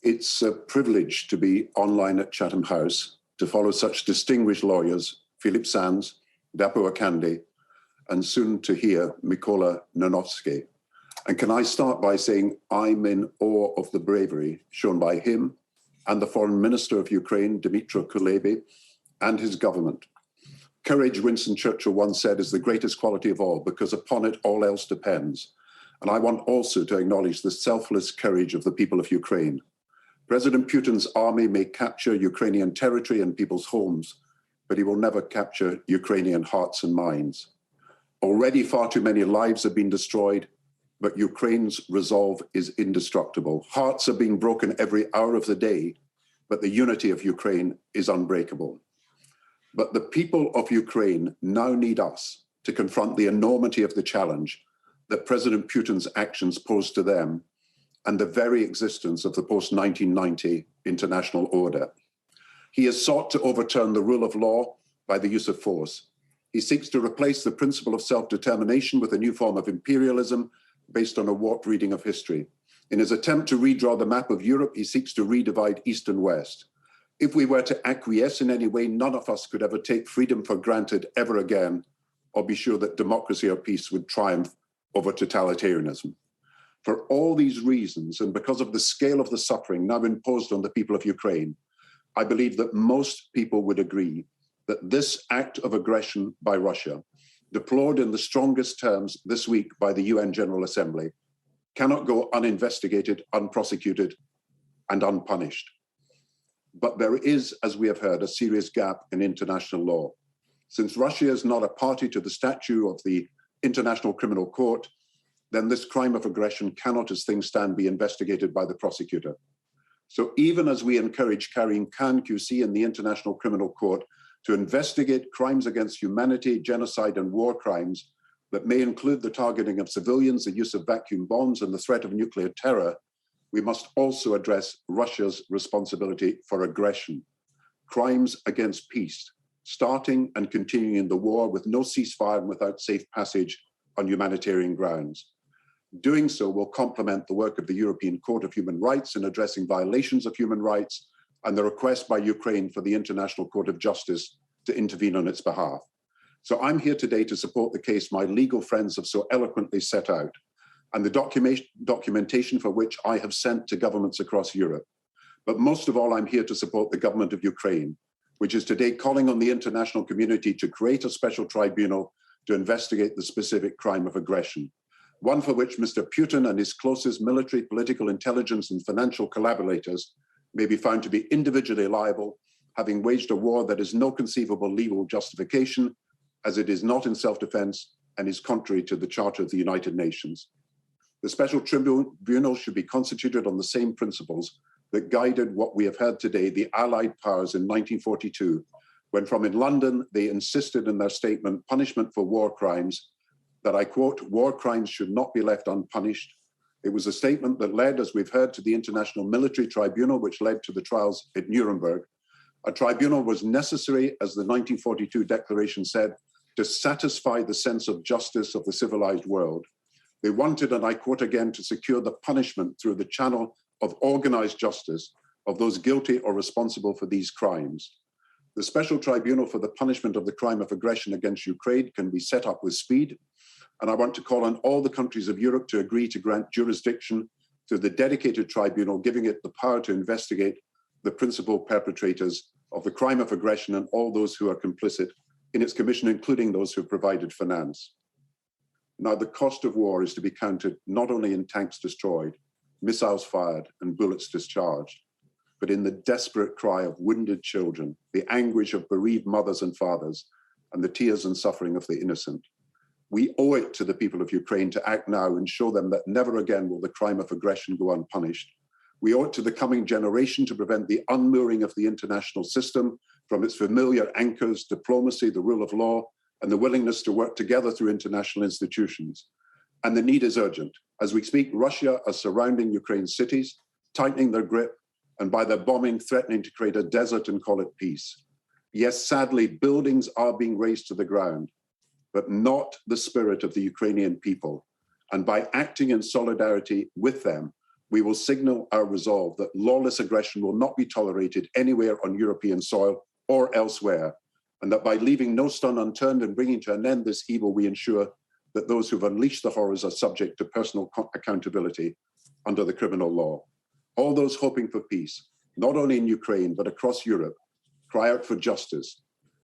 It's a privilege to be online at Chatham House, to follow such distinguished lawyers, Philip Sands, Dapo Akande, and soon to hear Mykola Nanosky. And can I start by saying I'm in awe of the bravery shown by him and the Foreign Minister of Ukraine, Dmytro Kuleba, and his government. Courage, Winston Churchill once said, is the greatest quality of all, because upon it all else depends. And I want also to acknowledge the selfless courage of the people of Ukraine. President Putin's army may capture Ukrainian territory and people's homes, but he will never capture Ukrainian hearts and minds. Already far too many lives have been destroyed, but Ukraine's resolve is indestructible. Hearts are being broken every hour of the day, but the unity of Ukraine is unbreakable. But the people of Ukraine now need us to confront the enormity of the challenge that President Putin's actions pose to them and the very existence of the post-1990 international order. He has sought to overturn the rule of law by the use of force. He seeks to replace the principle of self-determination with a new form of imperialism based on a warped reading of history. In his attempt to redraw the map of Europe, he seeks to redivide East and West. If we were to acquiesce in any way, none of us could ever take freedom for granted ever again, or be sure that democracy or peace would triumph over totalitarianism. For all these reasons, and because of the scale of the suffering now imposed on the people of Ukraine, I believe that most people would agree that this act of aggression by Russia, deplored in the strongest terms this week by the UN General Assembly, cannot go uninvestigated, unprosecuted, and unpunished. But there is, as we have heard, a serious gap in international law. Since Russia is not a party to the statute of the International Criminal Court, then this crime of aggression cannot, as things stand, be investigated by the prosecutor. So even as we encourage Karim Khan QC and the International Criminal Court to investigate crimes against humanity, genocide, and war crimes that may include the targeting of civilians, the use of vacuum bombs, and the threat of nuclear terror, we must also address Russia's responsibility for aggression, crimes against peace, starting and continuing the war with no ceasefire and without safe passage on humanitarian grounds. Doing so will complement the work of the European Court of Human Rights in addressing violations of human rights and the request by Ukraine for the International Court of Justice to intervene on its behalf. So I'm here today to support the case my legal friends have so eloquently set out, and the documentation for which I have sent to governments across Europe. But most of all, I'm here to support the government of Ukraine, which is today calling on the international community to create a special tribunal to investigate the specific crime of aggression, one for which Mr. Putin and his closest military, political, intelligence, and financial collaborators may be found to be individually liable, having waged a war that has no conceivable legal justification, as it is not in self-defense and is contrary to the Charter of the United Nations. The special tribunal should be constituted on the same principles that guided what we have heard today, the Allied powers in 1942, when from in London, they insisted in their statement, Punishment for War Crimes, that I quote, war crimes should not be left unpunished. It was a statement that led, as we've heard, to the International Military Tribunal, which led to the trials at Nuremberg. A tribunal was necessary, as the 1942 declaration said, to satisfy the sense of justice of the civilized world. They wanted, and I quote again, to secure the punishment through the channel of organized justice of those guilty or responsible for these crimes. The Special Tribunal for the Punishment of the Crime of Aggression against Ukraine can be set up with speed, and I want to call on all the countries of Europe to agree to grant jurisdiction to the dedicated tribunal, giving it the power to investigate the principal perpetrators of the crime of aggression and all those who are complicit in its commission, including those who have provided finance. Now, the cost of war is to be counted not only in tanks destroyed, missiles fired, and bullets discharged, but in the desperate cry of wounded children, the anguish of bereaved mothers and fathers, and the tears and suffering of the innocent. We owe it to the people of Ukraine to act now and show them that never again will the crime of aggression go unpunished. We owe it to the coming generation to prevent the unmooring of the international system from its familiar anchors, diplomacy, the rule of law, and the willingness to work together through international institutions. And the need is urgent. As we speak, Russia are surrounding Ukraine's cities, tightening their grip, and by their bombing, threatening to create a desert and call it peace. Yes, sadly, buildings are being razed to the ground, but not the spirit of the Ukrainian people. And by acting in solidarity with them, we will signal our resolve that lawless aggression will not be tolerated anywhere on European soil or elsewhere, and that by leaving no stone unturned and bringing to an end this evil, we ensure that those who've unleashed the horrors are subject to personal accountability under the criminal law. All those hoping for peace, not only in Ukraine, but across Europe, cry out for justice,